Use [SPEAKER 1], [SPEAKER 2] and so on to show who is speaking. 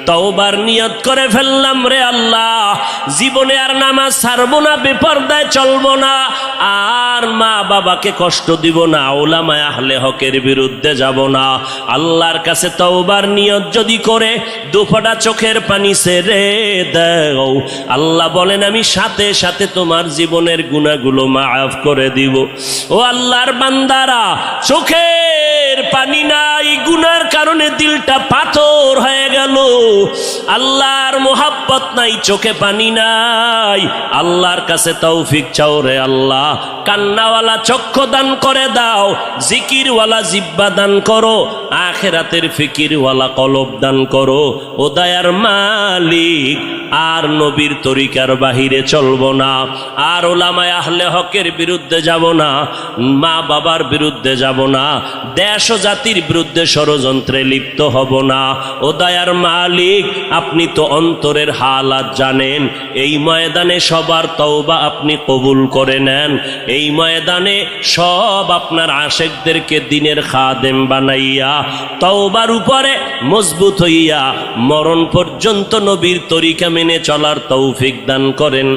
[SPEAKER 1] তওবার নিয়ত করে ফেললাম রে আল্লাহ, জীবনে আর নামাজ ছাড়বো না, বেপরদায় চলবো না, আর মা বাবাকে কষ্ট দিব না, উলামায়ে আহলে হকের বিরুদ্ধে যাব না। আল্লাহর কাছে তওবার নিয়ত যদি করে দুফোঁটা চোখের পানি ছেড়ে দাও, আল্লাহ বলেন আমি সাথে সাথে তোমার জীবনের গুনাহগুলো মাফ করে দিব। ও আল্লাহর বান্দারা, চোখের পানি নাই, গুনার কারণে দিলটা পাথর হয়ে গেল, আল্লাহর মোহাব্বত নাই, চোখে পানি নাই, আল্লাহর কাছে তৌফিক চাও রে আল্লাহ। কান্নাওয়ালা চক্ষু দান করে দাও, জিকিরওয়ালা জিহ্বা দান করো, আখিরাতের ফিকিরওয়ালা কলব দান করো। ও দয়ার মালিক, আর নবীর তরিকার বাহিরে চলবো না, আর উলামায়ে আহলে হকের বিরুদ্ধে যাব না, মা বাবার বিরুদ্ধে যাব না, দেশ ও জাতির বিরুদ্ধে ষড়যন্ত্রে লিপ্ত হব না। ও দয়ার মালিক, আপনি তো অন্তরের হালাত জানেন। এই ময়দানে সবার তওবা আপনি কবুল করে নেন। এই ময়দানে সব আপনার আশেকদেরকে দিনের খাদেম বানাইয়া তওবার উপরে মজবুত হইয়া মরণ পর্যন্ত নবীর তরিকা মেনে চলার তৌফিক দান করেন।